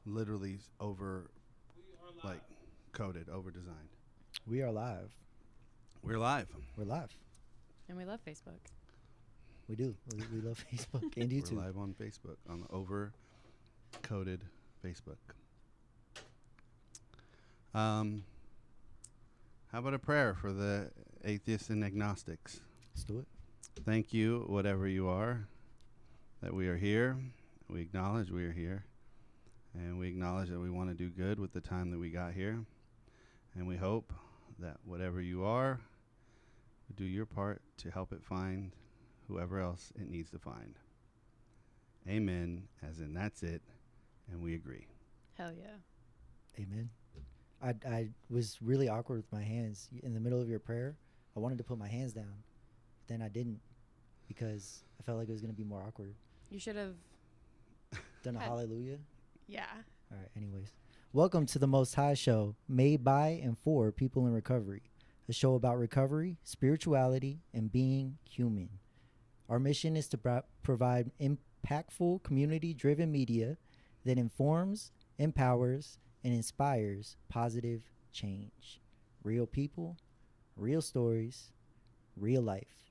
literally over, like, coded, over designed. We are live. We're live. We're live. And we love Facebook. We do. We love Facebook and YouTube. We're live on Facebook, on the over coded Facebook. How about a prayer for the atheists and agnostics? Let's do it. Thank you, whatever you are, that we are here. We acknowledge we are here. And we acknowledge that we want to do good with the time that we got here. And we hope that whatever you are, do your part to help it find whoever else it needs to find. Amen, as in that's it, and we agree. Hell yeah. Amen. I was really awkward with my hands. In the middle of your prayer, I wanted to put my hands down. Then I didn't because I felt like it was going to be more awkward. You should have Done a hallelujah? Yeah. All right, anyways. Welcome to the Most High Show, made by and for people in recovery. A show about recovery, spirituality, and being human. Our mission is to provide impactful, community-driven media that informs, empowers, and inspires positive change. Real people, real stories, real life.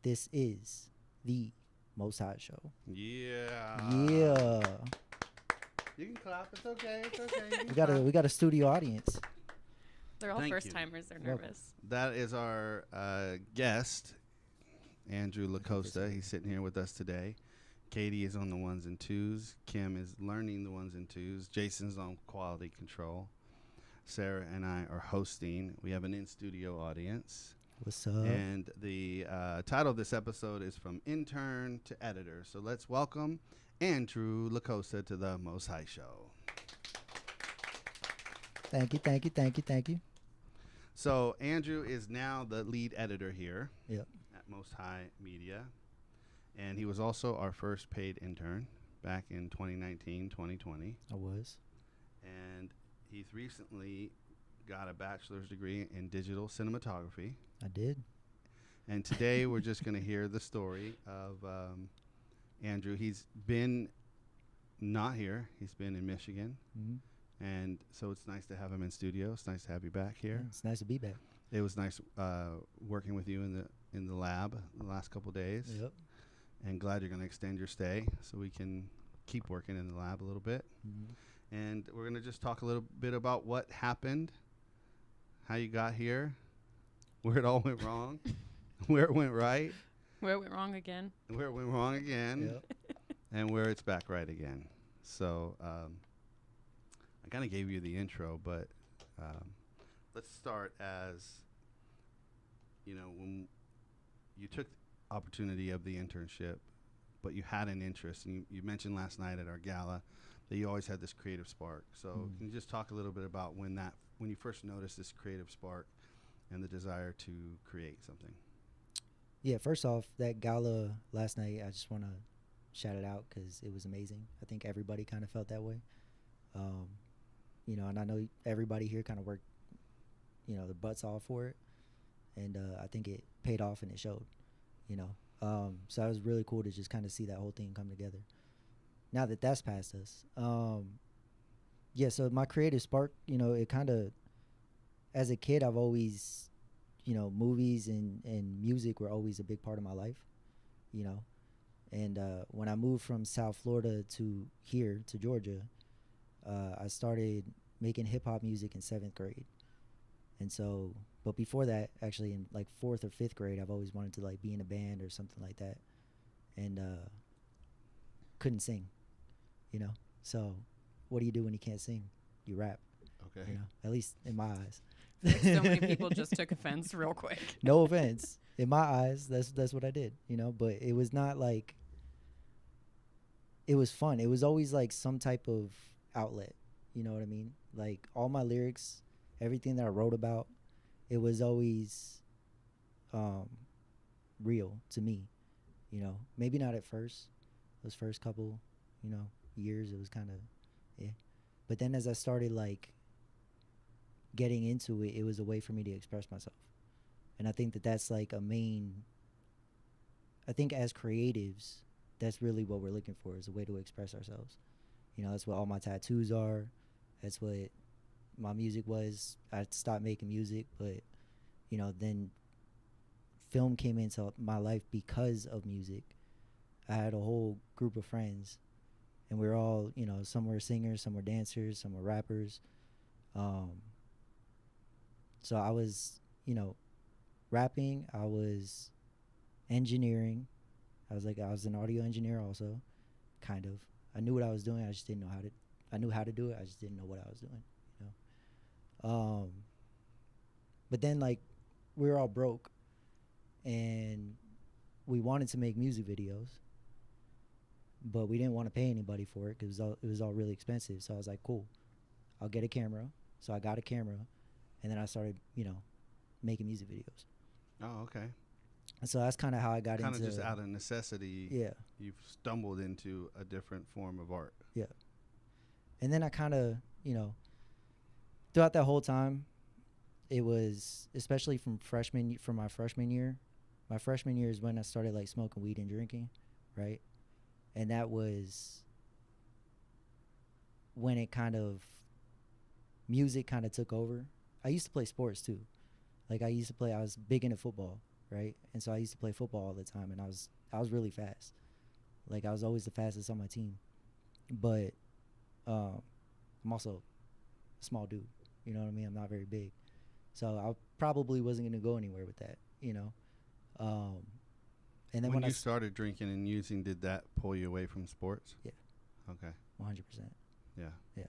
This is the Most High Show. Yeah. Yeah. You can clap. It's okay. It's okay. We got a studio audience. They're all Thank first you. timers. They're Welcome. nervous. That is our guest, Andrew Lacosta. He's sitting here with us today. Katie is on the ones and twos. Kim is learning the ones and twos. Jason's on quality control. Sarah and I are hosting. We have an in-studio audience. What's up? And the title of this episode is From Intern to Editor. So let's welcome Andrew Lacosta to the Most High Show. Thank you. So Andrew is now the lead editor here Yep. at Most High Media. And he was also our first paid intern back in 2019, 2020. I was. And he's recently got a bachelor's degree in digital cinematography. I did. And today we're just going to hear the story of Andrew. He's been not here. He's been in Michigan. Mm-hmm. And so it's nice to have him in studio. It's nice to have you back here. Yeah, it's nice to be back. It was nice working with you in the lab the last couple days. Yep. And glad you're going to extend your stay so we can keep working in the lab a little bit. Mm-hmm. And we're going to just talk a little bit about what happened, how you got here, where it all went wrong, where it went right, Where it went wrong again. where it went wrong again, Yep. and where it's back right again. So I kind of gave you the intro, but let's start as, when you took the opportunity of the internship, but you had an interest, and you mentioned last night at our gala that you always had this creative spark. So can you just talk a little bit about when you first noticed this creative spark and the desire to create something? Yeah, first off, that gala last night, I just want to shout it out because it was amazing. I think everybody kind of felt that way. And I know everybody here kind of worked, their butts off for it. And I think it paid off and it showed, So it was really cool to just kind of see that whole thing come together. Now that that's past us. So my creative spark, it kind of, as a kid, I've always, movies and music were always a big part of my life, And when I moved from South Florida to here, to Georgia, I started making hip-hop music in 7th grade. And so, but before that, actually in like 4th or 5th grade, I've always wanted to like be in a band or something like that. And couldn't sing, So what do you do when you can't sing? You rap. Okay. At least in my eyes. Like so many people just took offense real quick. No offense. In my eyes, that's what I did, But it was not like, it was fun. It was always like some type of outlet. You know what I mean? Like all my lyrics, everything that I wrote about, it was always real to me. Maybe not at first. Those first couple, years, it was kind of, yeah. But then as I started like getting into it, it was a way for me to express myself. And I think that that's like I think as creatives, that's really what we're looking for, is a way to express ourselves. You know, that's what all my tattoos are. That's what my music was. I stopped making music, but you know, then film came into my life because of music. I had a whole group of friends, and we were all, you know, some were singers, some were dancers, some were rappers. So I was, you know, rapping. I was engineering. I was an audio engineer also, kind of. I knew what I was doing. I just didn't know how to. I knew how to do it. I just didn't know what I was doing. You know. But then like we were all broke, and we wanted to make music videos, but we didn't want to pay anybody for it because it was all really expensive. So I was like, cool, I'll get a camera. So I got a camera, and then I started, you know, making music videos. Oh, okay. And so that's kind of how I got into. Kind of just out of necessity. Yeah. You've stumbled into a different form of art. Yeah. And then I kind of, you know, throughout that whole time, it was especially from my freshman year. My freshman year is when I started like smoking weed and drinking, right? And that was when it kind of music kind of took over. I used to play sports too. Like I was big into football, right? And so I used to play football all the time, and I was really fast. Like I was always the fastest on my team. But I'm also a small dude. You know what I mean? I'm not very big. So I probably wasn't going to go anywhere with that, you know? And then when you started drinking and using, did that pull you away from sports? Yeah. Okay. 100%. Yeah. Yeah.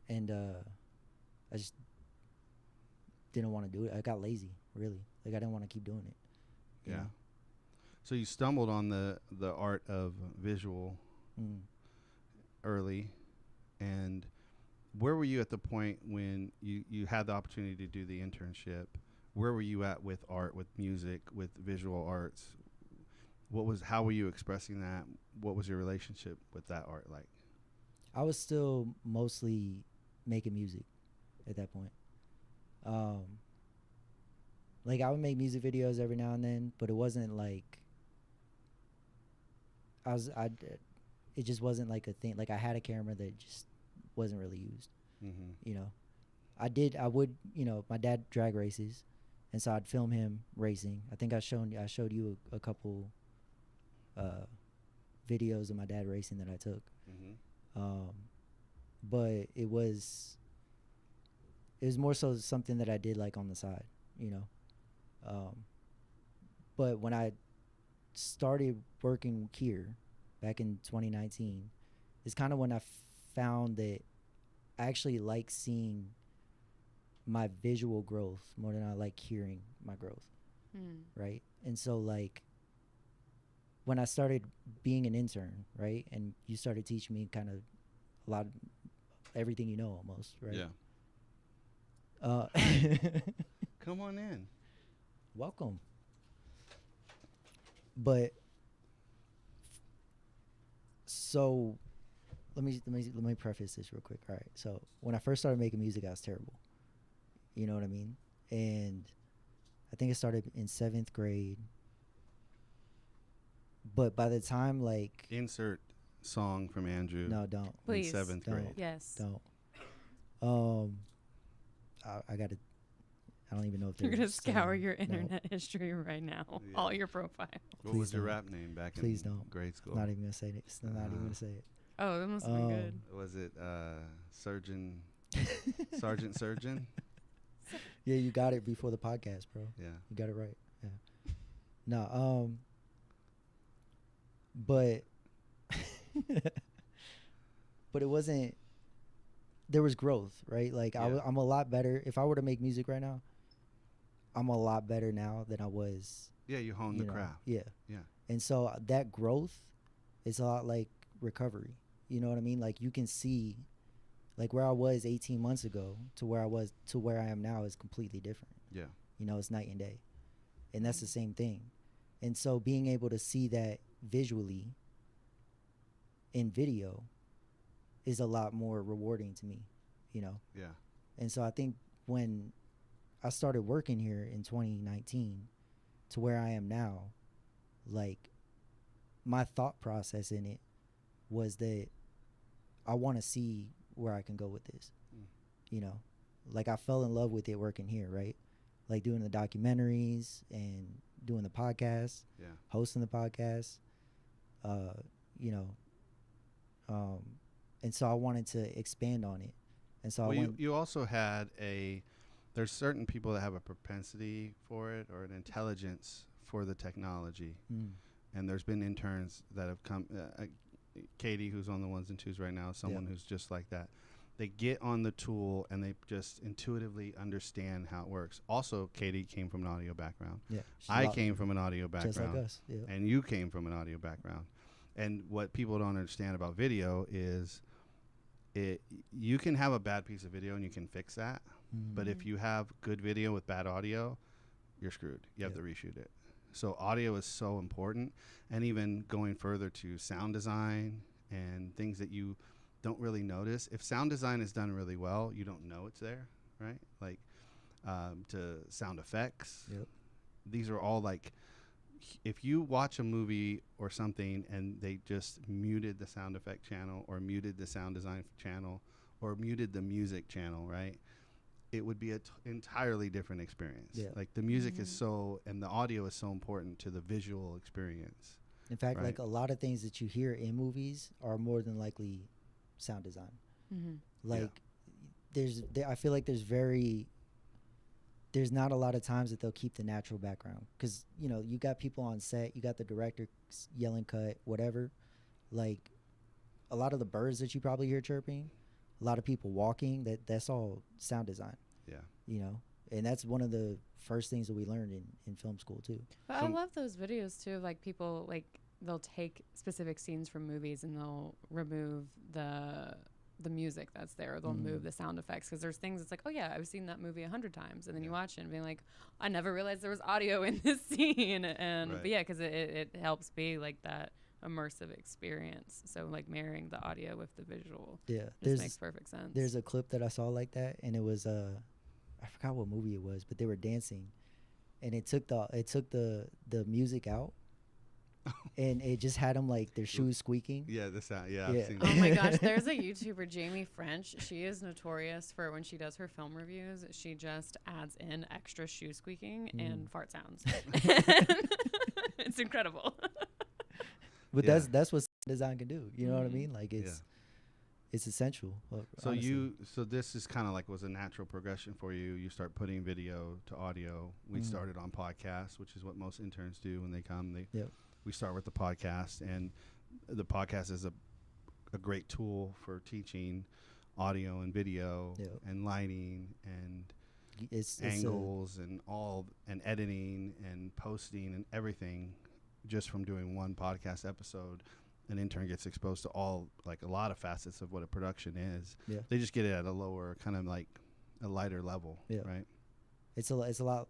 And I just didn't want to do it. I got lazy, really. Like I didn't want to keep doing it. You know? So you stumbled on the art of visual early, and where were you at the point when you had the opportunity to do the internship? Where were you at with art, with music, with visual arts? How were you expressing that? What was your relationship with that art like? I was still mostly making music at that point. Like I would make music videos every now and then, but it wasn't like it just wasn't like a thing. Like I had a camera that just wasn't really used. Mm-hmm. You know, I would, you know, my dad drag races, and so I'd film him racing. I think I showed you a couple videos of my dad racing that I took. Mm-hmm. But it was more so something that I did like on the side, you know. But when I started working here back in 2019, it's kind of when I found that I actually like seeing my visual growth more than I like hearing my growth. Right? And so like when I started being an intern, right, and you started teaching me kind of a lot of everything you know almost, right? Yeah. Come on in. Welcome. But so let me preface this real quick. All right. So when I first started making music, I was terrible. You know what I mean? And I think it started in 7th grade. But by the time like insert song from Andrew. No, don't. Please. In 7th grade. Yes. Don't. I got to. I don't even know if You're gonna scour song. your internet history right now. Yeah. All your profile. What Please was your don't. rap name back Please in don't. grade school? Not even gonna say it. Not even gonna say it. Oh, that must have been good. Was it Sergeant Surgeon? Yeah, you got it before the podcast, bro. Yeah. You got it right. Yeah. No, but but it wasn't. There was growth, right? Like Yeah. I'm a lot better. If I were to make music right now, I'm a lot better now than I was. Yeah, you honed the craft. Yeah. Yeah. And so that growth is a lot like recovery. You know what I mean? Like you can see, like where I was 18 months ago to where I am now is completely different. Yeah. You know, it's night and day. And that's the same thing. And so being able to see that visually in video is a lot more rewarding to me, you know? Yeah. And so I think when I started working here in 2019 to where I am now, like my thought process in it was that I want to see where I can go with this. Mm. You know, like I fell in love with it working here, right? Like doing the documentaries and doing the podcast, Yeah. hosting the podcast, you know, and so I wanted to expand on it. And so Well, I went, you also had there's certain people that have a propensity for it or an intelligence for the technology. And there's been interns that have come, Katie, who's on the ones and twos right now, is someone who's just like that. They get on the tool and they just intuitively understand how it works. Also, Katie came from an audio background. yeah, I came from an audio background. just like us. Yeah. And you came from an audio background. And what people don't understand about video is you can have a bad piece of video and you can fix that. But if you have good video with bad audio, you're screwed. You have to reshoot it. So audio is so important. And even going further to sound design and things that you don't really notice. If sound design is done really well, you don't know it's there, right? Like to sound effects. Yep. These are all like, if you watch a movie or something and they just muted the sound effect channel or muted the sound design channel or muted the music channel, right? It would be an entirely different experience. Yeah. Like the music is so, and the audio is so important to the visual experience. In fact, right? like a lot of things that you hear in movies are more than likely sound design. Like I feel like there's not a lot of times that they'll keep the natural background because, you know, you got people on set, you got the director yelling cut, whatever. Like a lot of the birds that you probably hear chirping, a lot of people walking, that's all sound design. Yeah. You know, and that's one of the first things that we learned in film school too. But I love those videos too. Like people, like they'll take specific scenes from movies and they'll remove the music that's there. They'll move the sound effects because there's things. It's like, oh yeah, I've seen that movie 100 times, and then you watch it and being like, I never realized there was audio in this scene. And but yeah, because it helps be like that immersive experience. So like marrying the audio with the visual, just makes perfect sense. There's a clip that I saw like that, and it was I forgot what movie it was, but they were dancing, and it took the music out. And it just had them like their shoes squeaking. Yeah, the sound. Yeah, Yeah. I've seen Oh that. my gosh, there's a YouTuber, Jamie French. She is notorious for when she does her film reviews, she just adds in extra shoe squeaking and fart sounds. It's incredible. But that's what design can do. You know what I mean? Like it's essential. So honestly. so this is kind of like was a natural progression for you. You start putting video to audio. We started on podcasts, which is what most interns do when they come. We start with the podcast, and the podcast is a great tool for teaching audio and video and lighting and it's angles and all and editing and posting and everything just from doing one podcast episode. An intern gets exposed to all, like a lot of facets of what a production is. Yeah. They just get it at a lower, kind of like a lighter level, right? It's a lot.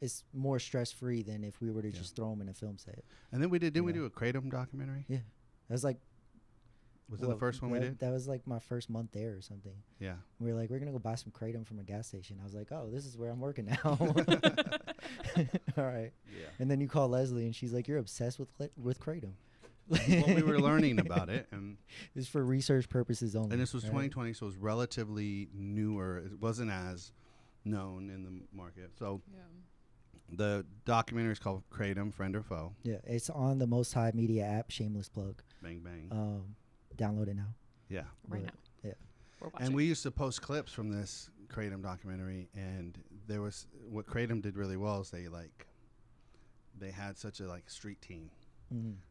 It's more stress free than if we were to just throw them in a film set. And then we didn't we do a Kratom documentary? Yeah, that was like. Was it the first one we did? That was like my first month there or something. Yeah. We were like, we're gonna go buy some Kratom from a gas station. I was like, oh, this is where I'm working now. All right. Yeah. And then you call Leslie, and she's like, you're obsessed with Kratom. Well, we were learning about it, and it's for research purposes only. And this was 2020, so it was relatively newer. It wasn't as known in the market. So the documentary is called Kratom, Friend or Foe. Yeah, it's on the Most High Media app. Shameless plug. Bang bang. Download it now. Yeah. Right now. Yeah. We're watching. And we used to post clips from this Kratom documentary, and there was what Kratom did really well is they had such a like street team.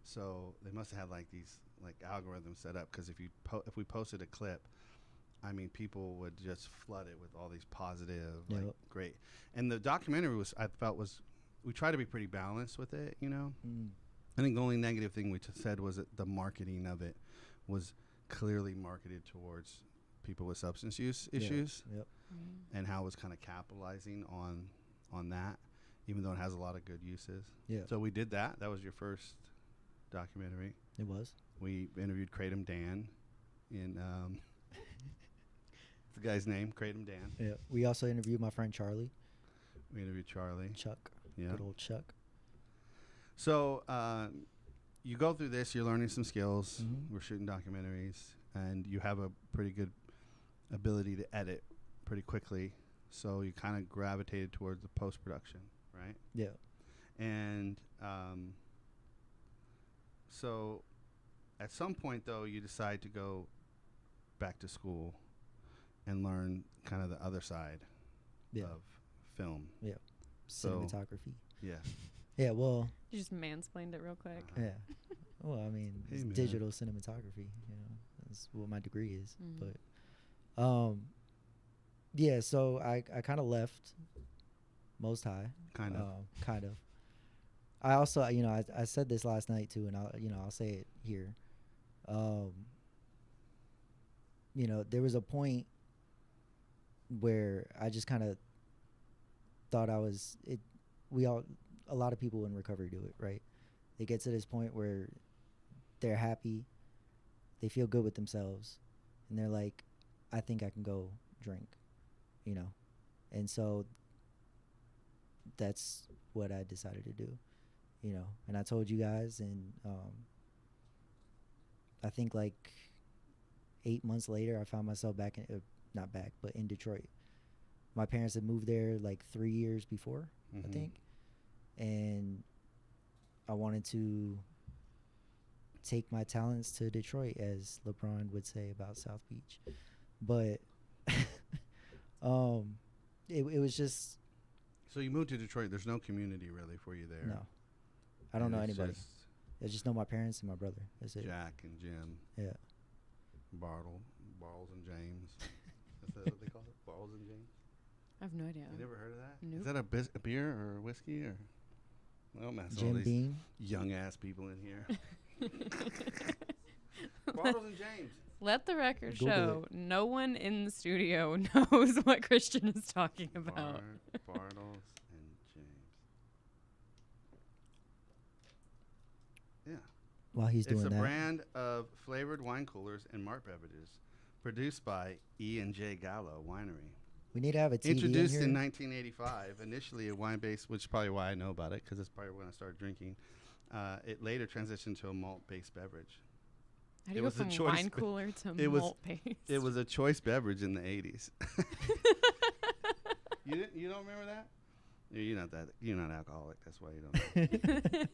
So they must have had like these like algorithms set up, because if we posted a clip, I mean, people would just flood it with all these positive, like great. And the documentary we try to be pretty balanced with it, you know. I think the only negative thing we said was that the marketing of it was clearly marketed towards people with substance use issues, and how it was kind of capitalizing on that, even though it has a lot of good uses. Yeah. So we did that. That was your first documentary. It was. We interviewed Kratom Dan in the guy's name, Kratom Dan. Yeah. We also interviewed my friend Charlie. We interviewed Charlie. Chuck. Yeah. Good old Chuck. So you go through this, you're learning some skills. We're shooting documentaries, and you have a pretty good ability to edit pretty quickly, so you kind of gravitated towards the post-production, right? Yeah. And so at some point, though, you decide to go back to school and learn kind of the other side of film. Yeah. So, cinematography. Yeah. Yeah, well. You just mansplained it real quick. Yeah. Well, I mean, it's digital cinematography, you know. That's what my degree is. But yeah, so I kind of left Most High. Kind of. I also, you know, I said this last night too, and I'll say it here. You know, there was a point where I just kind of thought a lot of people in recovery do it, right? They get to this point where they're happy, they feel good with themselves, and they're like, I think I can go drink, you know? And so that's what I decided to do, you know? And I told you guys, and I think like 8 months later, I found myself back in, not back, but in Detroit. My parents had moved there like 3 years before, I think. And I wanted to take my talents to Detroit, as LeBron would say about South Beach. But it was just. So you moved to Detroit. There's no community really for you there. No. I don't know anybody. Just I just know my parents and my brother. That's it. Jack and Jim. Yeah. Bartles and James. Is that what they call it? Bartles and James? I have no idea. You never heard of that? Nope. Is that a beer or a whiskey or? Well, man, Jim Beam. Young ass people in here. Bartles and James. Let the record Google show no one in the studio knows what Christian is talking about. Bartles and James. Yeah. While he's doing that. It's a brand of flavored wine coolers and malt beverages produced by E&J Gallo Winery. We need to have a TV Introduced in in here. 1985, initially a wine-based, which is probably why I know about it, because it's probably when I started drinking. It later transitioned to a malt-based beverage. How do you go from wine cooler to malt-based? It was a choice beverage in the 80s. You don't remember that? You're not alcoholic. That's why you don't know.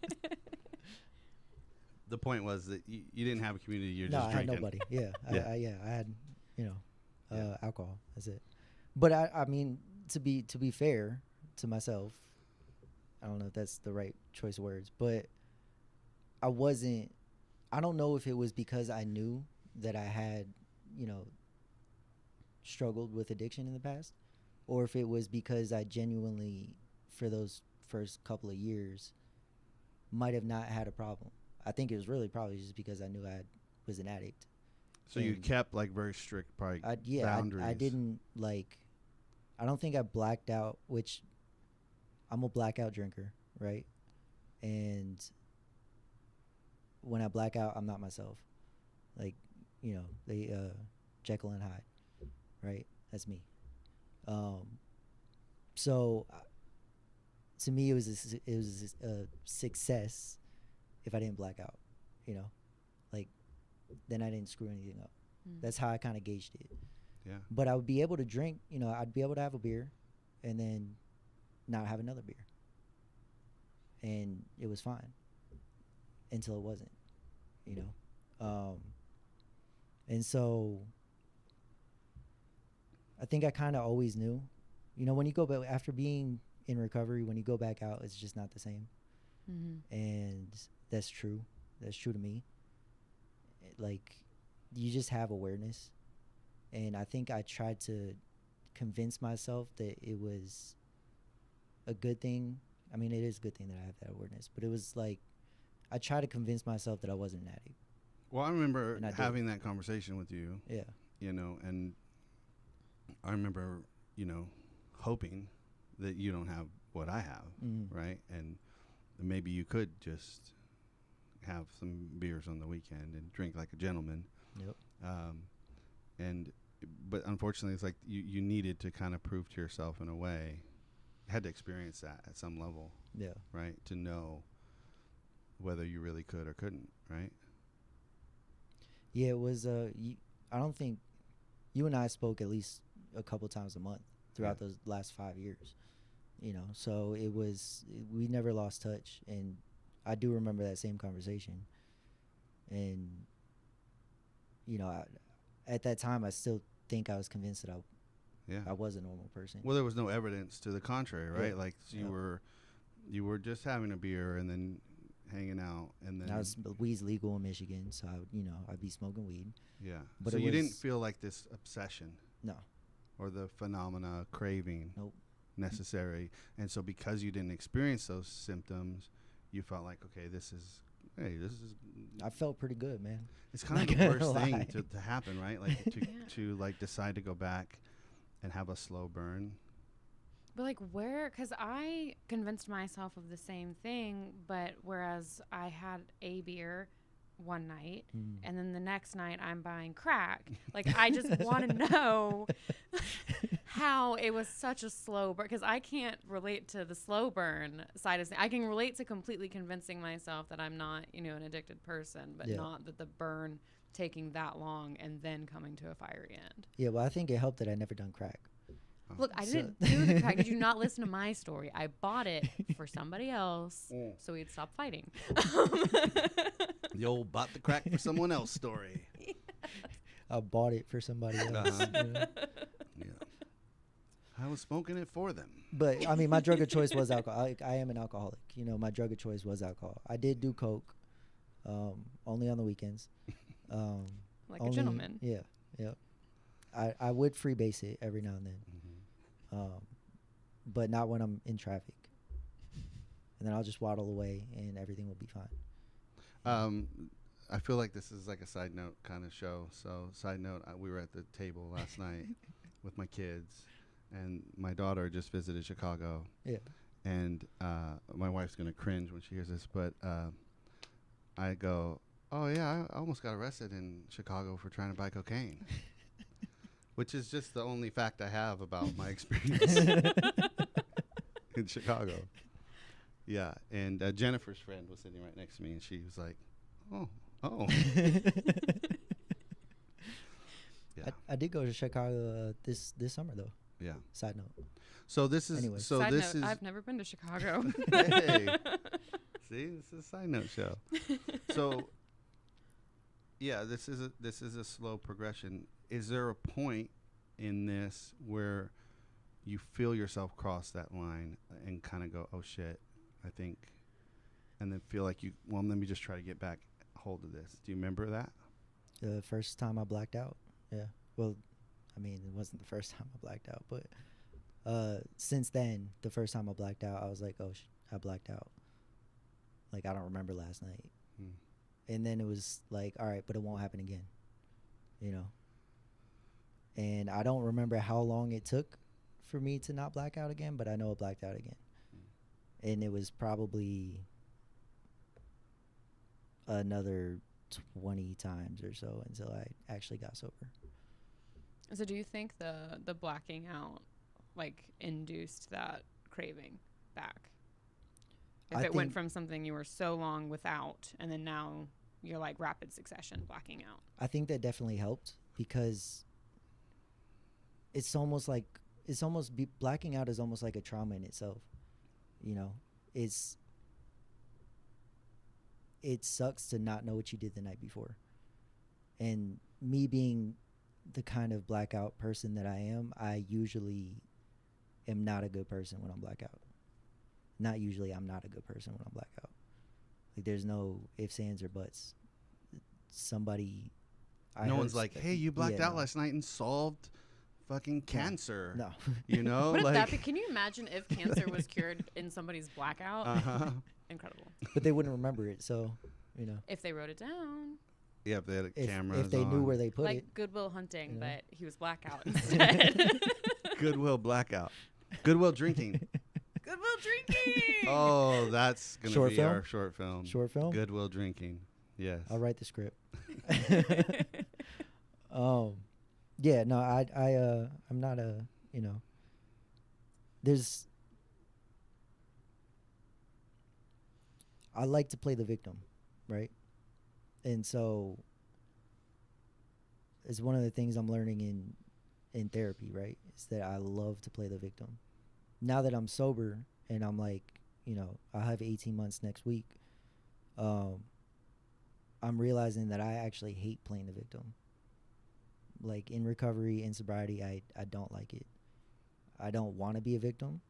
The point was that you didn't have a community. You're just drinking. I had nobody. Yeah, I had, alcohol. That's it. But I mean, to be fair to myself, I don't know if that's the right choice of words, but I don't know if it was because I knew that I had, struggled with addiction in the past, or if it was because I genuinely, for those first couple of years, might have not had a problem. I think it was really probably just because I knew I was an addict. So you kept like very strict boundaries. I didn't I don't think I blacked out, which I'm a blackout drinker, right? And when I black out, I'm not myself. They Jekyll and Hyde, right? That's me. So to me, it was a success if I didn't black out, then I didn't screw anything up. That's how I kind of gauged it. Yeah. But I would be able to drink, I'd be able to have a beer and then not have another beer. And it was fine until it wasn't, And so I think I kind of always knew, when you go back after being in recovery, when you go back out, it's just not the same. Mm-hmm. And that's true. That's true to me. You just have awareness. And I think I tried to convince myself that it was a good thing. I mean, it is a good thing that I have that awareness. But it was I tried to convince myself that I wasn't an addict. Well, I remember having that conversation with you. Yeah. And I remember, hoping that you don't have what I have, right? And maybe you could just have some beers on the weekend and drink like a gentleman. Yep. But unfortunately, it's you needed to kind of prove to yourself in a way. You had to experience that at some level. Yeah. Right? To know whether you really could or couldn't, right? Yeah, it was I don't think you and I spoke at least a couple times a month throughout Yeah. those last 5 years. You know, so we never lost touch, and I do remember that same conversation. And you know, at that time, I still think I was convinced that Yeah. I was a normal person. Well, there was no evidence to the contrary, right? Yeah. Like Yeah. you were just having a beer and then hanging out, and then Now weed's legal in Michigan, so I'd be smoking weed. yeah. But So it you didn't was- feel like this obsession No, or the phenomena craving nope. necessary, and so because you didn't experience those symptoms, you felt like, okay, this is I felt pretty good, man. it's kind of Not the gonna worst thing lie. to happen, right? Like to Yeah. to like decide to go back and have a slow burn. But like where, because I convinced myself of the same thing, but whereas I had a beer one night and then the next night I'm buying crack. Like I just want to know how it was such a slow burn, because I can't relate to the slow burn side of things. I can relate to completely convincing myself that I'm not, an addicted person, but Yeah. not that the burn taking that long and then coming to a fiery end. Yeah, well, I think it helped that I never done crack. Look, I So- didn't do the crack. Did you not listen to my story? I bought it for somebody else so we'd stop fighting. The old bought the crack for someone else story. I bought it for somebody else. Uh-huh. you know? Yeah. I was smoking it for them. But I mean, my drug of choice was alcohol. I am an alcoholic. My drug of choice was alcohol. I did do coke, only on the weekends. Like a gentleman. Yeah, yeah. I would freebase it every now and then, but not when I'm in traffic. And then I'll just waddle away, and everything will be fine. I feel like this is like a side note kind of show. So, side note, we were at the table last night with my kids, and my daughter just visited Chicago. Yeah. And my wife's going to cringe when she hears this, but I go, oh, yeah, I almost got arrested in Chicago for trying to buy cocaine, which is just the only fact I have about my experience in Chicago. Yeah, and Jennifer's friend was sitting right next to me, and she was like, oh. Yeah, I did go to Chicago this summer though. yeah. Side note. So this is Anyways. so Side this note, is I've never been to Chicago. hey. See, this is a side note show. So yeah, this is a slow progression. Is there a point in this where you feel yourself cross that line and kind of go, oh shit, I think, and then feel like let me just try to get back hold of this. Do you remember that? The first time I blacked out. Yeah. Well, I mean, it wasn't the first time I blacked out, but since then, the first time I blacked out, I was like, oh, I blacked out. Like, I don't remember last night. And then it was like, all right, but it won't happen again. And I don't remember how long it took for me to not black out again, but I know it blacked out again. And it was probably another 20 times or so until I actually got sober. So do you think the blacking out like induced that craving back? If I it went think- from something you were so long without and then now you're like rapid succession blacking out. I think that definitely helped because it's almost like blacking out is almost like a trauma in itself. It sucks to not know what you did the night before. And me being the kind of blackout person that I am, I usually am not a good person when I'm blackout. Not usually, I'm not a good person when I'm blackout. Like, there's no ifs, ands, or buts. Somebody... No one's like, hey, you blacked out last night and solved fucking cancer. No. Wouldn't Like, that be, can you imagine if cancer was cured in somebody's blackout? uh-huh. Incredible. But they wouldn't remember it, so, If they wrote it down. Yeah, if they had a If, camera. if they knew where they put Like it. Goodwill Hunting, You know? but he was blackout instead. Goodwill blackout. Goodwill drinking. Goodwill Drinking! Oh, that's going to Short be film? our short film. Short film? Goodwill drinking. Yes. I'll write the script. Yeah, no, I'm not a, I like to play the victim, right? And so it's one of the things I'm learning in therapy, right? Is that I love to play the victim. Now that I'm sober and I'm like, you know, I'll have 18 months next week, I'm realizing that I actually hate playing the victim. Like in recovery, in sobriety, I don't like it. I don't want to be a victim.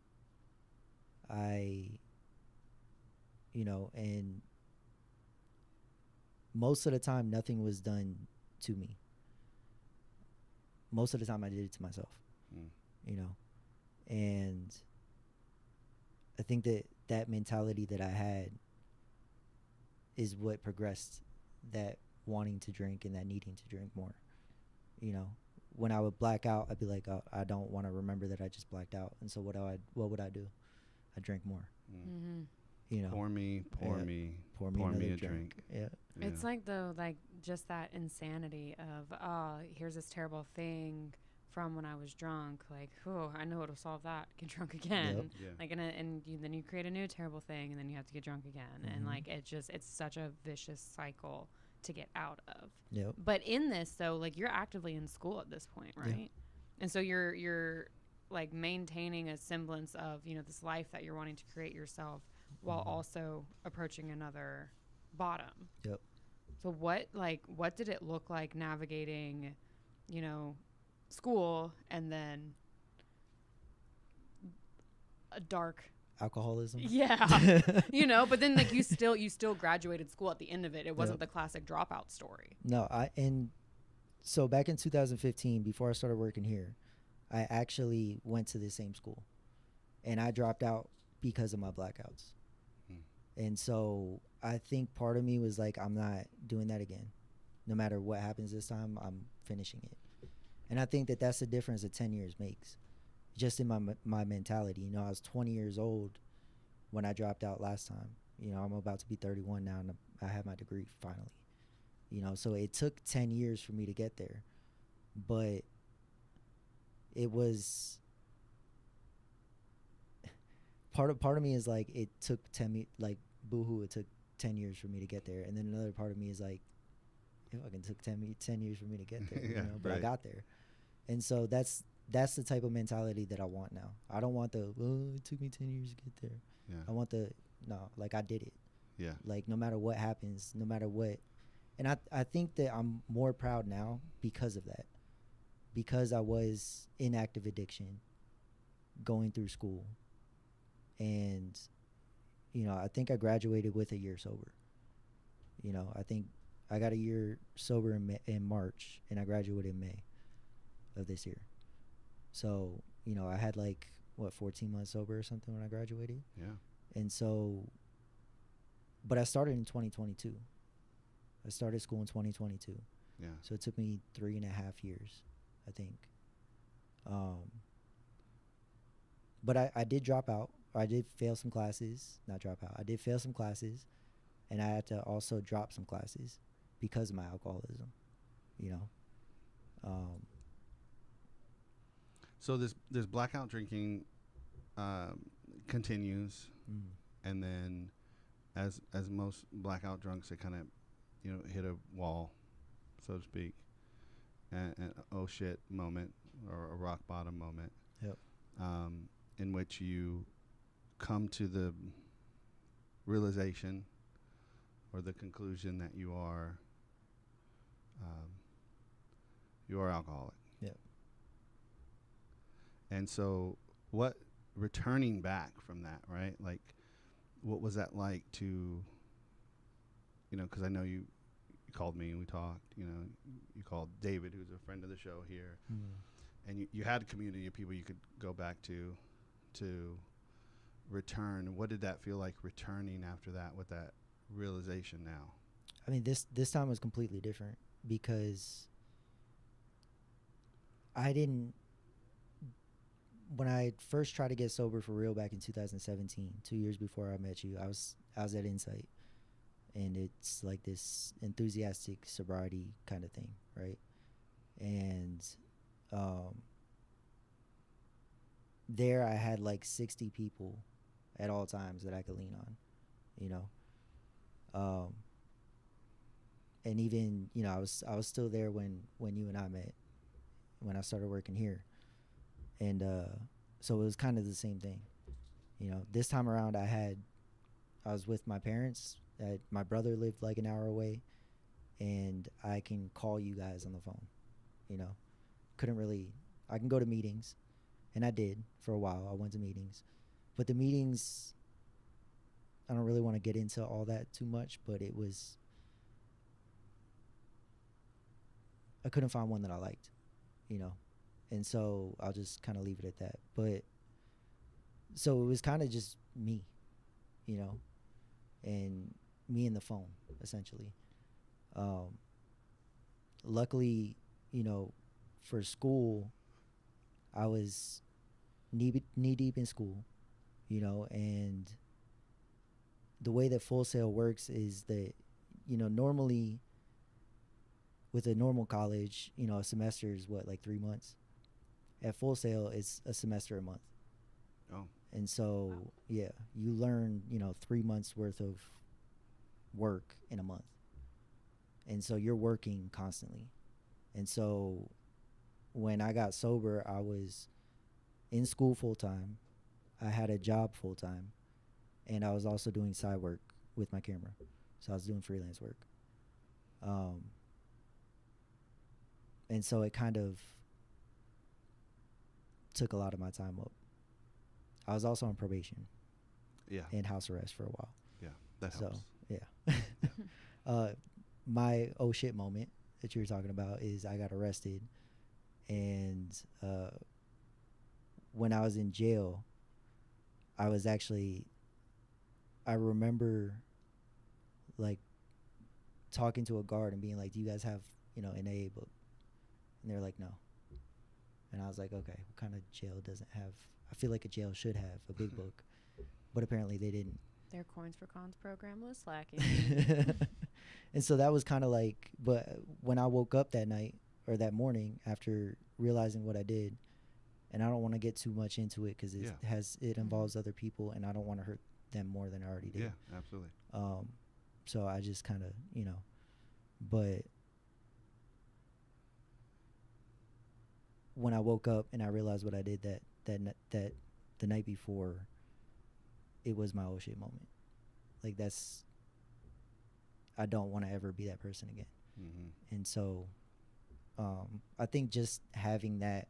You know, and most of the time nothing was done to me. Most of the time I did it to myself, you know. And I think that mentality that I had is what progressed that wanting to drink and that needing to drink more. You know, when I would black out, I'd be like, oh, I don't want to remember that I just blacked out. And so what would I do? I drink more. Mm-hmm. You know, pour me a drink. Yeah. It's like though, like just that insanity of, oh, here's this terrible thing from when I was drunk. Like, oh, I know it'll solve that. Get drunk again. Yep. Yeah. Like, then you create a new terrible thing, and then you have to get drunk again. Mm-hmm. And like, it's such a vicious cycle to get out of. Yep. But in this, though, like you're actively in school at this point, right? Yeah. And so you're like maintaining a semblance of, you know, this life that you're wanting to create yourself while also approaching another bottom. Yep. So what did it look like navigating, you know, school and then a dark Alcoholism. Yeah. You know, but then like you still graduated school at the end of it. It wasn't the classic dropout story. No, and so back in 2015, before I started working here, I actually went to the same school and I dropped out because of my blackouts. And so I think part of me was like, I'm not doing that again. No matter what happens this time, I'm finishing it. And I think that that's the difference that 10 years makes. Just in my mentality. You know, I was 20 years old when I dropped out last time. You know, I'm about to be 31 now, and I have my degree finally. You know, so it took 10 years for me to get there. But it was... Part of me is like, it took 10 like, boo-hoo, it took 10 years for me to get there. And then another part of me is like, it fucking took 10 years for me to get there. Yeah, you know, but right. I got there. And so that's the type of mentality that I want now. I don't want it took me 10 years to get there. Yeah. I want like I did it. Yeah. Like no matter what happens, no matter what. And I think that I'm more proud now because of that. Because I was in active addiction, going through school. And, you know, I think I graduated with a year sober. You know, I think I got a year sober in March, and I graduated in May of this year. So, you know, I had 14 months sober or something when I graduated. Yeah. And so, but I started in 2022. I started school in 2022. Yeah. So it took me 3.5 years, I think. But I did drop out. I did fail some classes. Not drop out. I did fail some classes. And I had to also drop some classes because of my alcoholism, you know. So this blackout drinking continues, and then as most blackout drunks, they kind of, you know, hit a wall, so to speak, and oh shit moment or a rock bottom moment. Yep. In which you come to the realization or the conclusion that you are alcoholic. Yep. And so what, returning back from that, right? Like, what was that like to, you know, because I know you called me and we talked, you know, you called David, who's a friend of the show here, and you had a community of people you could go back to return. What did that feel like returning after that with that realization now? I mean, this time was completely different because when I first tried to get sober for real back in 2017, 2 years before I met you, I was at Insight, and it's like this enthusiastic sobriety kind of thing, right? And there I had 60 people at all times that I could lean on, you know. and even, you know, I was still there when you and I met, when I started working here. And so it was kind of the same thing. You know, this time around I was with my parents. My brother lived like an hour away, and I can call you guys on the phone. You know, I can go to meetings, and I did for a while. I went to meetings, but the meetings, I don't really want to get into all that too much, but I couldn't find one that I liked, you know, and so I'll just kind of leave it at that. But so it was kind of just me, you know, and me and the phone, essentially. Luckily, you know, for school, I was knee deep in school, you know, and the way that Full Sail works is that, you know, normally with a normal college, you know, a semester is what, like 3 months? At Full Sail, it's a semester a month. Oh. And so, wow. Yeah, you learn, you know, 3 months worth of work in a month. And so you're working constantly. And so when I got sober, I was in school full time. I had a job full time. And I was also doing side work with my camera. So I was doing freelance work. And so it kind of took a lot of my time up. I was also on probation. Yeah. And house arrest for a while. Yeah, that helps. So, yeah. My oh shit moment that you were talking about is I got arrested. And when I was in jail, I remember like talking to a guard and being like, do you guys have, you know, an AA book? And they're like, no. And I was like, okay, what kind of jail doesn't have, I feel like a jail should have a big book, but apparently they didn't. Their Coins for Cons program was slacking. And so that was kind of like, but when I woke up that night or that morning after realizing what I did, and I don't want to get too much into it because it involves other people, and I don't want to hurt them more than I already did. Yeah, absolutely. So I just kind of, you know, but when I woke up and I realized what I did that the night before, it was my oh shit moment. Like I don't want to ever be that person again. Mm-hmm. And so I think just having that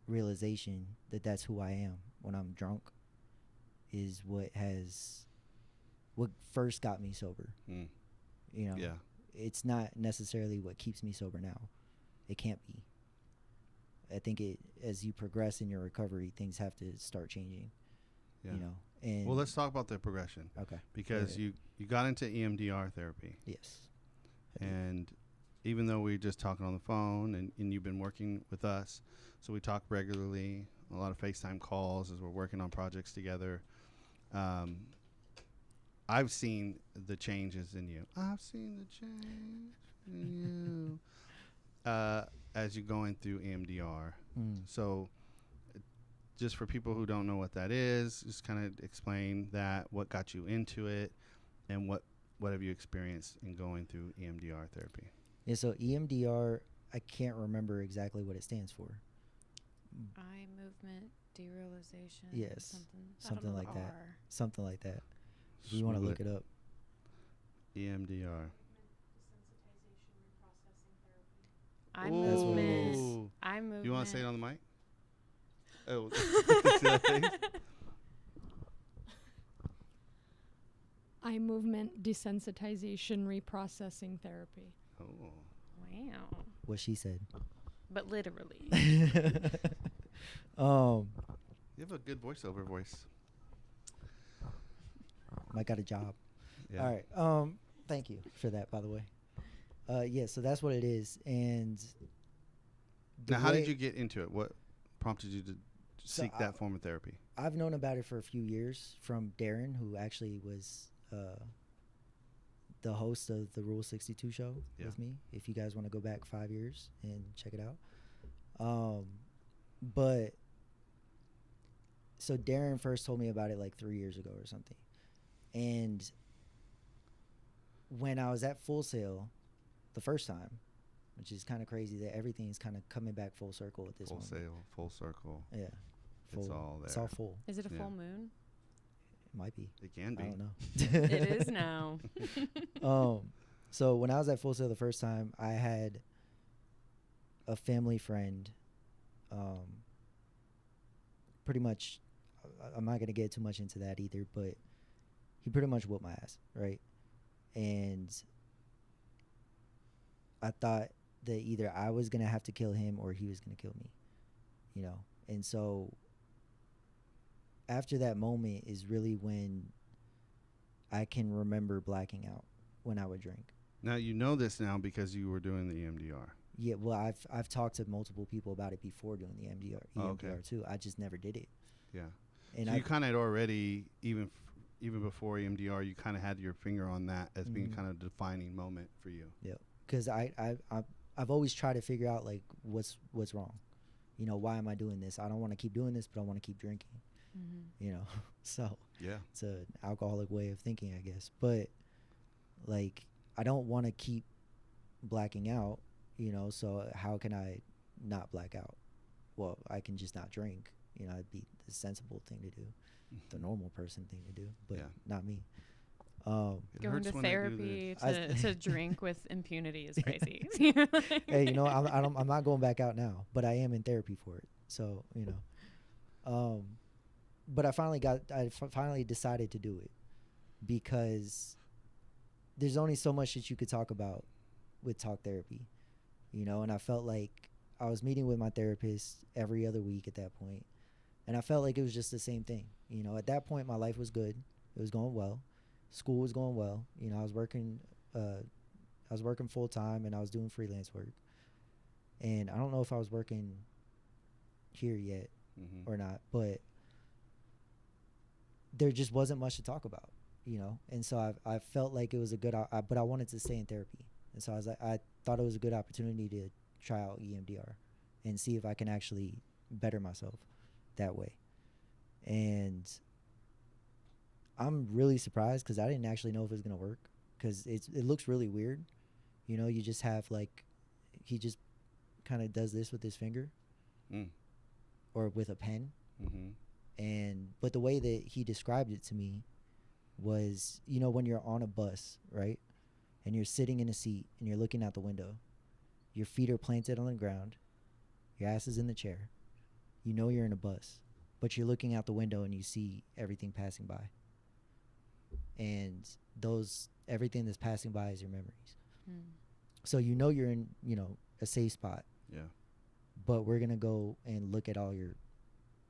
realization that that's who I am when I'm drunk is what first got me sober. You know, it's not necessarily what keeps me sober now. It can't be. I think as you progress in your recovery, things have to start changing. Yeah. You know. And well, let's talk about the progression. Okay. Because you got into EMDR therapy. Yes. And even though we're just talking on the phone and you've been working with us, so we talk regularly, a lot of FaceTime calls as we're working on projects together. I've seen the changes in you. I've seen the change in you as you're going through EMDR. So just for people who don't know what that is, just kind of explain that, what got you into it, and what have you experienced in going through EMDR therapy? Yeah, so EMDR, I can't remember exactly what it stands for. Eye movement derealization. Yes, something like that. Something like that. If you want to look it up. EMDR. Eye movement. Eye movement. You want to say it on the mic? Oh. Eye movement desensitization reprocessing therapy. Oh. Wow. What she said. But literally. You have a good voiceover voice. Mike got a job. Yeah. All right. Thank you for that, by the way. Yeah, so that's what it is. And now, how did you get into it? What prompted you to seek that form of therapy? I've known about it for a few years from Darren, who actually was the host of the Rule 62 show with me. If you guys want to go back 5 years and check it out. But so Darren first told me about it like 3 years ago or something. And when I was at Full Sail the first time, which is kind of crazy that everything's kind of coming back full circle at this Full moment. Sail, full circle. Yeah. It's all It's there. all full. Is it a Yeah. full moon? It might be. It can be. I don't know. It is now. So when I was at Full Sail the first time, I had a family friend. Pretty much, I'm not gonna get too much into that either, but he pretty much whooped my ass, right? And I thought that either I was gonna have to kill him or he was gonna kill me, you know. And so after that moment is really when I can remember blacking out when I would drink. Now you know this now because you were doing the EMDR. Yeah, well, I've talked to multiple people about it before doing the EMDR, Oh, okay. too. I just never did it. Yeah. And So you kind of had already, even before EMDR, you kind of had your finger on that as being kind of a defining moment for you. Yeah, because I've always tried to figure out like what's wrong. You know, why am I doing this? I don't want to keep doing this, but I want to keep drinking. You know, so Yeah. it's an alcoholic way of thinking, I guess. But like, I don't want to keep blacking out. You know, so how can I not black out? Well, I can just not drink. You know, it'd be the sensible thing to do, the normal person thing to do, but not me. It Going hurts to when I do therapy this. to drink with impunity is crazy. Hey, you know, I'm not going back out now, but I am in therapy for it. So, you know, but I finally decided to do it because there's only so much that you could talk about with talk therapy, you know, and I felt like I was meeting with my therapist every other week at that point, and I felt like it was just the same thing. You know, at that point, my life was good. It was going well. School was going well. You know, I was working full time and I was doing freelance work. And I don't know if I was working here yet or not, but there just wasn't much to talk about, you know? And so I felt like it was a good, but I wanted to stay in therapy. And so I thought it was a good opportunity to try out EMDR and see if I can actually better myself that way. And I'm really surprised because I didn't actually know if it was going to work because it looks really weird. You know, you just have like, he just kind of does this with his finger or with a pen. But the way that he described it to me was, you know, when you're on a bus, right? And you're sitting in a seat and you're looking out the window, your feet are planted on the ground, your ass is in the chair, you know you're in a bus, but you're looking out the window and you see everything passing by. And everything that's passing by is your memories. So you know you're in, you know, a safe spot. Yeah. But we're going to go and look at all your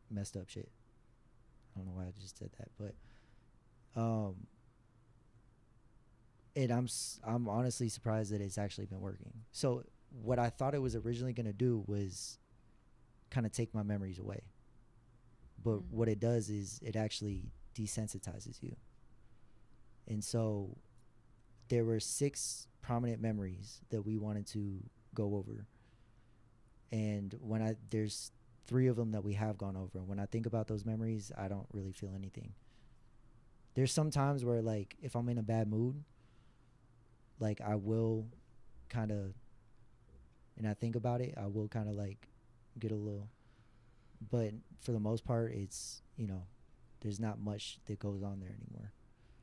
messed up shit. I don't know why I just said that, but and I'm honestly surprised that it's actually been working. So what I thought it was originally going to do was kind of take my memories away. But what it does is it actually desensitizes you. And so there were 6 prominent memories that we wanted to go over. And there's 3 of them that we have gone over. And when I think about those memories, I don't really feel anything. There's some times where, like, if I'm in a bad mood, like, I will kind of, and I think about it, I will kind of, like, get a little, but for the most part, it's, you know, there's not much that goes on there anymore.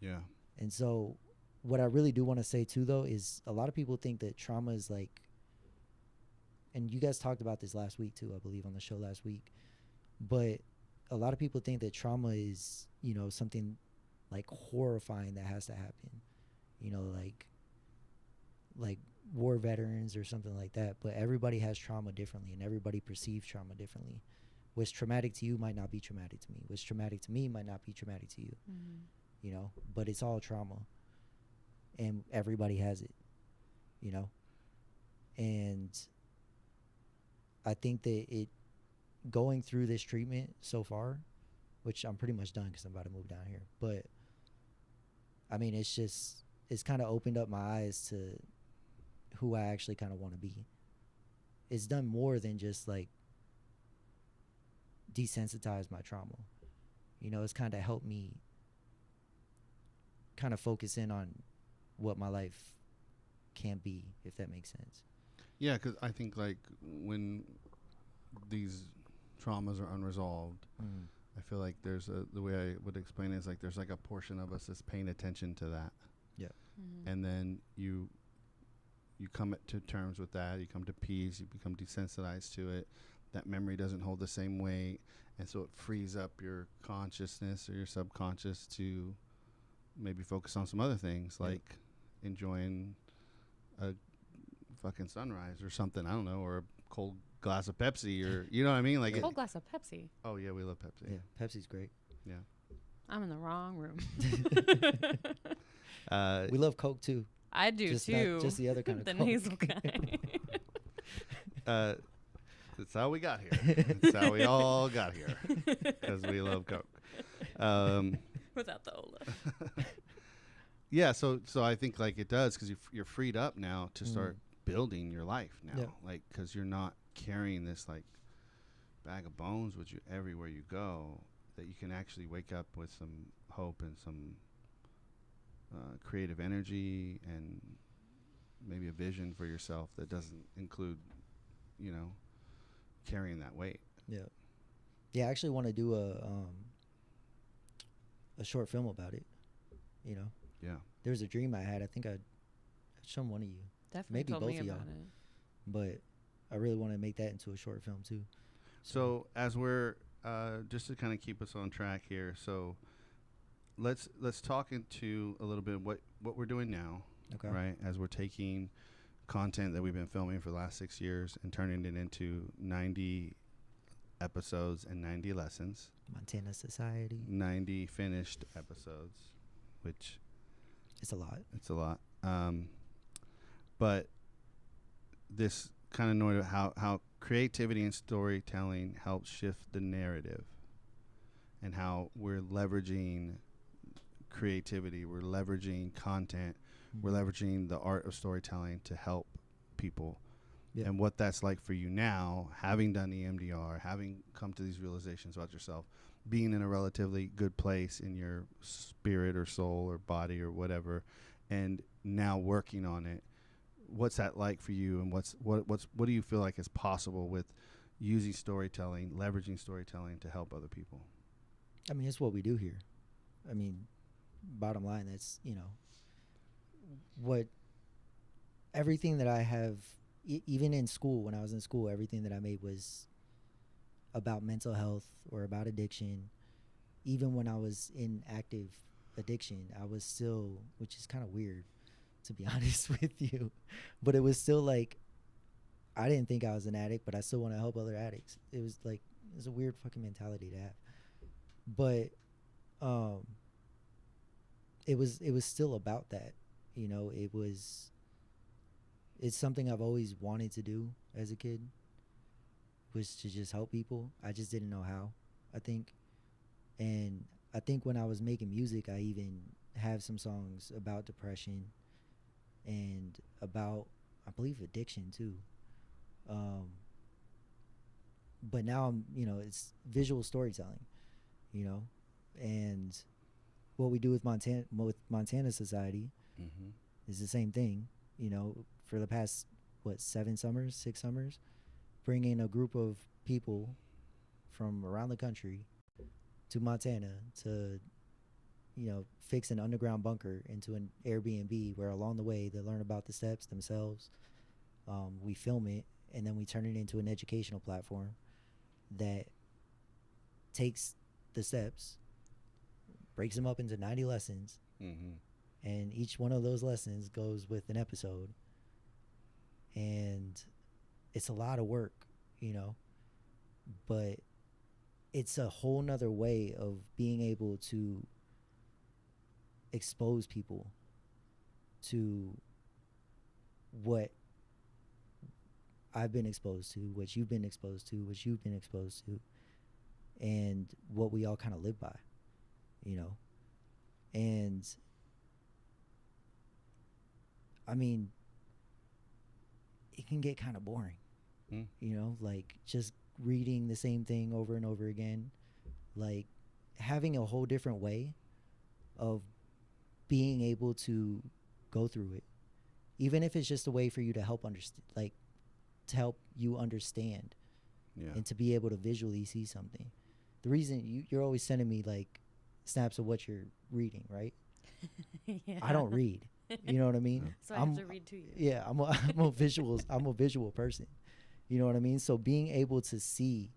Yeah. And so what I really do want to say, too, though, is a lot of people think that trauma is, like, and you guys talked about this last week, too, I believe, on the show last week, but a lot of people think that trauma is, you know, something, like, horrifying that has to happen, you know, like war veterans or something like that. But everybody has trauma differently, and everybody perceives trauma differently. What's traumatic to you might not be traumatic to me. What's traumatic to me might not be traumatic to you, you know, but it's all trauma, and everybody has it, you know. And I think that going through this treatment so far, which I'm pretty much done because I'm about to move down here, but I mean, it's kind of opened up my eyes to who I actually kind of want to be. It's done more than just, like, desensitize my trauma. You know, it's kind of helped me kind of focus in on what my life can be, if that makes sense. Yeah, because I think like when these traumas are unresolved, I feel like there's the way I would explain it is like there's like a portion of us that's paying attention to that. Yeah. And then you come to terms with that. You come to peace. You become desensitized to it. That memory doesn't hold the same weight, and so it frees up your consciousness or your subconscious to maybe focus on some other things, like enjoying a fucking sunrise or something. I don't know, or a cold glass of Pepsi, or you know what I mean? Like Cold glass of Pepsi. Oh yeah, we love Pepsi. Yeah, Pepsi's great. Yeah. I'm in the wrong room. We love Coke too. I do just too. Not just the other kind of the Coke. nasal kind. That's how we got here. That's how we all got here, because we love Coke. Without the Ola. Yeah, so I think like it does, because you're freed up now to start building your life now, Yeah. like because you're not carrying this like bag of bones with you everywhere you go. That you can actually wake up with some hope and some creative energy and maybe a vision for yourself that doesn't include, carrying that weight. Yeah. Yeah, I actually want to do a short film about it. Yeah. There's a dream I had. I think I'd show one of you. Definitely Maybe told both me of y'all. about it. But I really want to make that into a short film too. So as we're just to kind of keep us on track here, so let's talk into a little bit what we're doing now, Okay. right? As we're taking content that we've been filming for the last 6 years and turning it into 90 episodes and 90 lessons, Montana Society. 90 finished episodes, which It's a lot. it's a lot. But this kind of noted how creativity and storytelling helps shift the narrative, and how we're leveraging creativity, we're leveraging content, we're leveraging the art of storytelling to help people. Yeah. And what that's like for you now, having done EMDR, having come to these realizations about yourself, being in a relatively good place in your spirit or soul or body or whatever, and now working on it. What's that like for you, and what do you feel like is possible with using storytelling, leveraging storytelling to help other people? I mean, it's what we do here. I mean, bottom line, that's, what everything that I have, even in school, when I was in school, everything that I made was about mental health or about addiction. Even when I was in active addiction, I was still, which is kind of weird, to be honest with you, but it was still like, I didn't think I was an addict, but I still want to help other addicts. It was like, it's a weird fucking mentality to have. But it was still about that. It's something I've always wanted to do as a kid, was to just help people. I just didn't know how, I think. And I think when I was making music, I even have some songs about depression and about, I believe, addiction too. But now I'm, it's visual storytelling, and what we do with Montana Society is the same thing, for the past, 6 summers, bringing a group of people from around the country to Montana to, fix an underground bunker into an Airbnb, where along the way they learn about the steps themselves. We film it, and then we turn it into an educational platform that takes the steps, breaks them up into 90 lessons, and each one of those lessons goes with an episode. And it's a lot of work, but it's a whole nother way of being able to expose people to what I've been exposed to, what you've been exposed to, what you've been exposed to, and what we all kind of live by, And I mean, it can get kind of boring, like just reading the same thing over and over again. Like having a whole different way of being able to go through it, even if it's just a way for you to help to help you understand Yeah. and to be able to visually see something. The reason you're always sending me like snaps of what you're reading, right? Yeah. I don't read. You know what I mean? No. So I have to read to you. Yeah, I'm a I'm a visual person. You know what I mean? So being able to see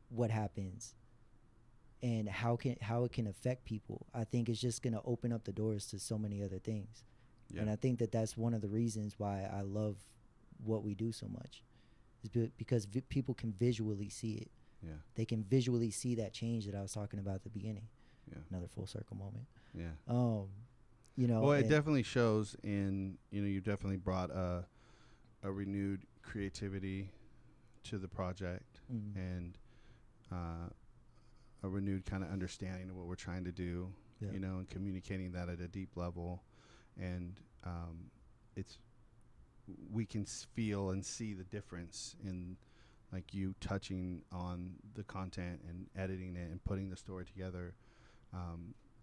what happens and how it can affect people, I think is just going to open up the doors to so many other things. Yeah. And I think that that's one of the reasons why I love what we do so much, is because people can visually see it. Yeah. They can visually see that change that I was talking about at the beginning. Yeah. Another full circle moment. Yeah. You know, Well, it definitely shows in, you definitely brought a renewed creativity to the project, and a renewed kind of understanding of what we're trying to do, Yeah. and communicating that at a deep level. And we can feel and see the difference in, like, you touching on the content and editing it and putting the story together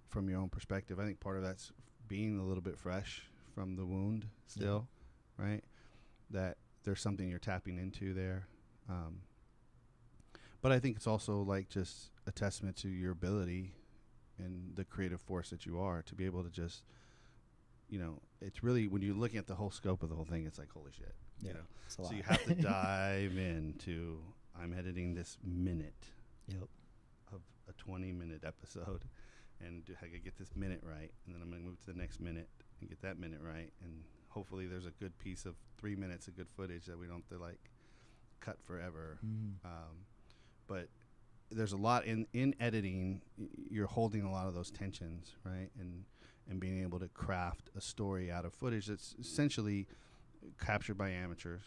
from your own perspective. I think part of that's being a little bit fresh from the wound still, right? That there's something you're tapping into there. But I think it's also like just a testament to your ability and the creative force that you are to be able to just, it's really, when you're looking at the whole scope of the whole thing, it's like, holy shit. Yeah, it's a lot. So you have to dive into, I'm editing this minute of a 20-minute episode, and I could get this minute right, and then I'm going to move to the next minute and get that minute right, and hopefully there's a good piece of 3 minutes of good footage that we don't have to, like, cut forever. But there's a lot in editing. You're holding a lot of those tensions, right? And being able to craft a story out of footage that's essentially captured by amateurs.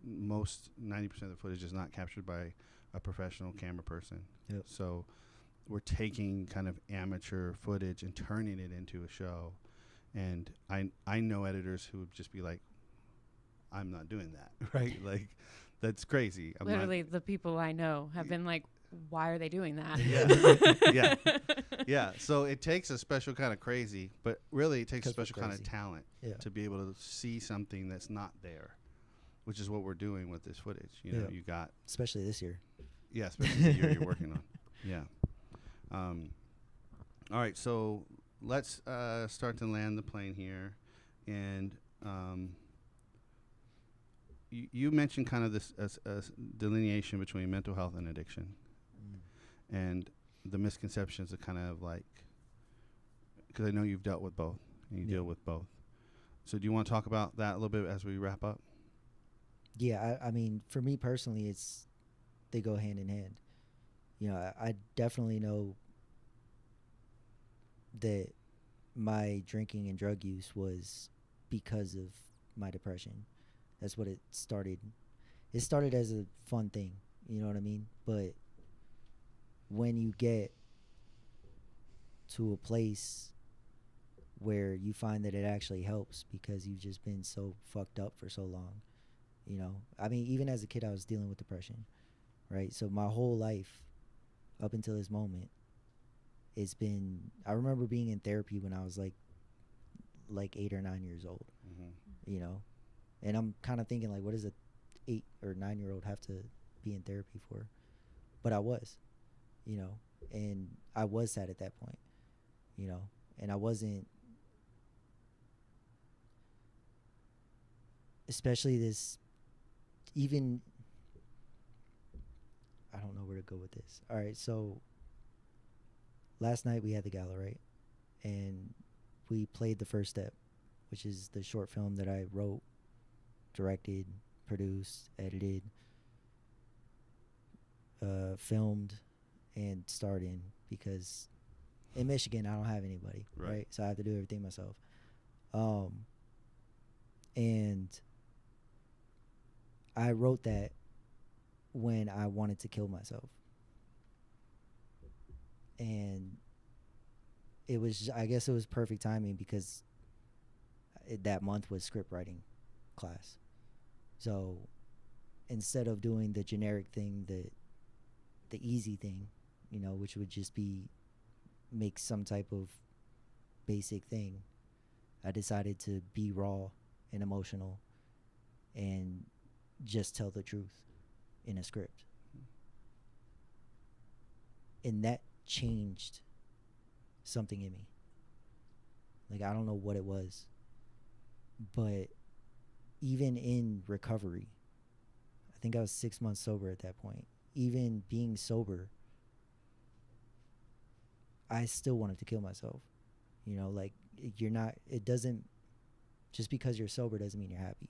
90% of the footage is not captured by a professional camera person. Yep. So we're taking kind of amateur footage and turning it into a show. And I know editors who would just be like, I'm not doing that, right? Like, that's crazy. Literally, the people I know have been like, why are they doing that? Yeah. Yeah. So it takes a special kind of crazy, but really it takes a special kind of talent to be able to see something that's not there, which is what we're doing with this footage. You got, especially this year. Yeah, especially the year you're working on. Yeah. All right. So let's start to land the plane here, and you mentioned kind of this delineation between mental health and addiction. And the misconceptions are kind of like, because I know you've dealt with both and you deal with both. So do you want to talk about that a little bit as we wrap up? Yeah, I mean, for me personally, they go hand in hand. I definitely know that my drinking and drug use was because of my depression. That's what it started. It started as a fun thing, you know what I mean? But when you get to a place where you find that it actually helps because you've just been so fucked up for so long, I mean, even as a kid, I was dealing with depression, right? So my whole life up until this moment, I remember being in therapy when I was like 8 or 9 years old, and I'm kind of thinking, like, what does a 8 or 9 year old have to be in therapy for? But I was, and I was sad at that point, and I wasn't, especially this, even, I don't know where to go with this. All right, so last night we had the gala, right? And we played The First Step, which is the short film that I wrote, directed, produced, edited, filmed, and starred in, because in Michigan I don't have anybody, right? So I have to do everything myself. And I wrote that when I wanted to kill myself. And I guess it was perfect timing because that month was script writing class. So instead of doing the generic thing, the easy thing, which would just be make some type of basic thing, I decided to be raw and emotional and just tell the truth in a script. And that changed something in me. Like, I don't know what it was, but even in recovery, I think I was 6 months sober at that point. Even being sober, I still wanted to kill myself. You know, like, you're not, it doesn't, just because you're sober doesn't mean you're happy.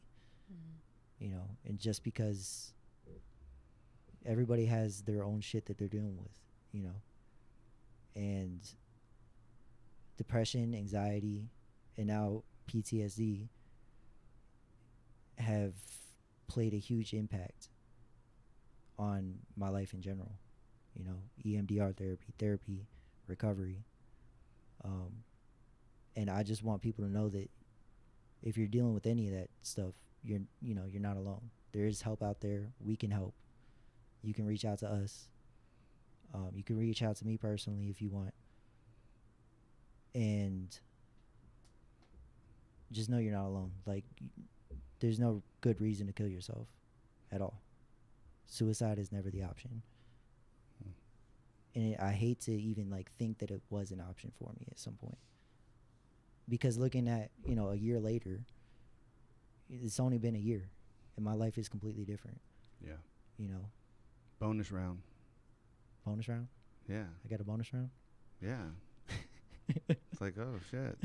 You know, and just because everybody has their own shit that they're dealing with, you know, and depression, anxiety, and now PTSD have played a huge impact on my life in general. You know, EMDR therapy, recovery. And I just want people to know that if you're dealing with any of that stuff, you're not alone. There is help out there. We can help. You can reach out to us. You can reach out to me personally if you want. And just know you're not alone. Like, there's no good reason to kill yourself at all. Suicide is never the option. And I hate to even like think that it was an option for me at some point. Because looking at, you know, a year later, it's only been a year and my life is completely different. Yeah. You know. Bonus round. Bonus round? Yeah. I got a bonus round? Yeah. It's like, oh shit.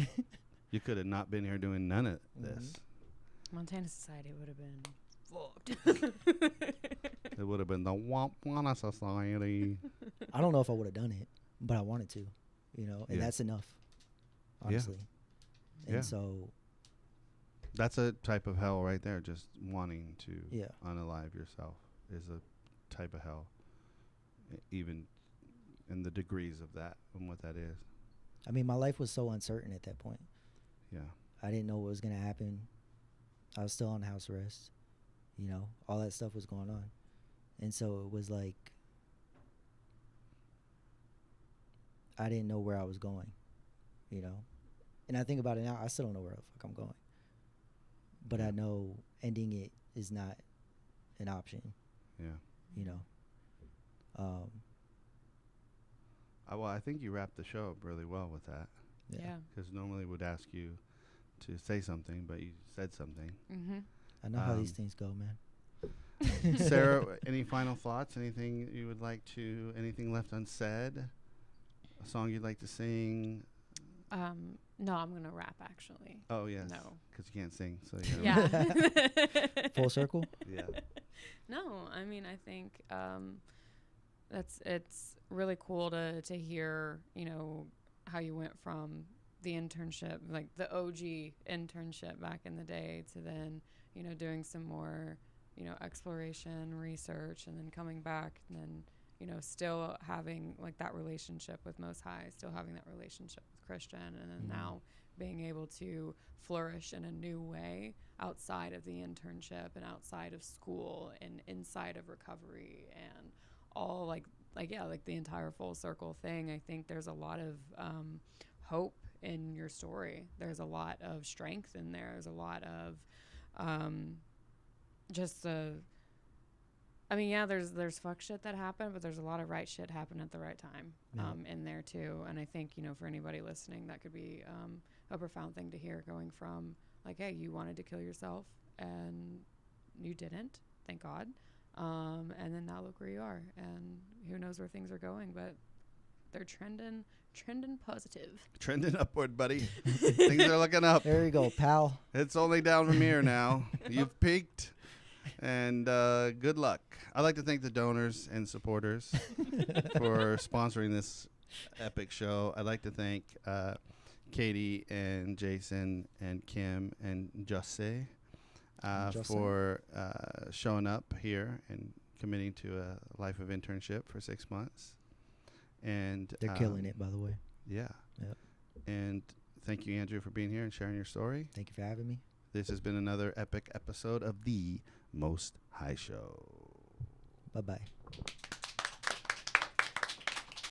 You could have not been here doing none of this. Montana Society would have been fucked. It would have been the Montana Society. I don't know if I would have done it, but I wanted to, you know, and Yeah. that's enough, honestly. And Yeah. so That's a type of hell right there. Just wanting to Yeah. unalive yourself is a type of hell. Even in the degrees of that and what that is. I mean, my life was so uncertain at that point. Yeah. I didn't know what was going to happen. I was still on house arrest. You know, all that stuff was going on. And so it was like, I didn't know where I was going, you know. And I think about it now, I still don't know where the fuck I'm going. But I know ending it is not an option, Yeah. you know. Well, I think you wrapped the show up really well with that. Yeah. Because normally would ask you to say something, but you said something. Mm-hmm. I know how these things go, man. Sarah, any final thoughts? Anything you would like to, anything left unsaid? A song you'd like to sing? No, I'm gonna rap actually. Oh, yes. No. Because you can't sing. So you Yeah. Full circle? Yeah. No, I mean, I think it's really cool to hear, you know, how you went from the internship, like the OG internship back in the day, to then, you know, doing some more, you know, exploration, research, and then coming back, and then, you know, still having like that relationship with Most High, still having that relationship with Christian, and then now being able to flourish in a new way outside of the internship and outside of school and inside of recovery and all like the entire full circle thing. I think there's a lot of hope in your story. There's a lot of strength in there. There's a lot of there's fuck shit that happened, but there's a lot of right shit happen at the right time in there too. And I think, you know, for anybody listening, that could be a profound thing to hear, going from like, hey, you wanted to kill yourself and you didn't, thank God. And then now look where you are, and who knows where things are going, but they're trending positive. Trending upward, buddy. Things are looking up. There you go, pal. It's only down from here now. You've peaked, and good luck. I'd like to thank the donors and supporters for sponsoring this epic show. I'd like to thank Katie and Jason and Kim and Jose for showing up here and committing to a life of internship for 6 months. And They're killing it, by the way. Yeah. Yep. And thank you, Andrew, for being here and sharing your story. Thank you for having me. This has been another epic episode of the Most High Show. Bye-bye.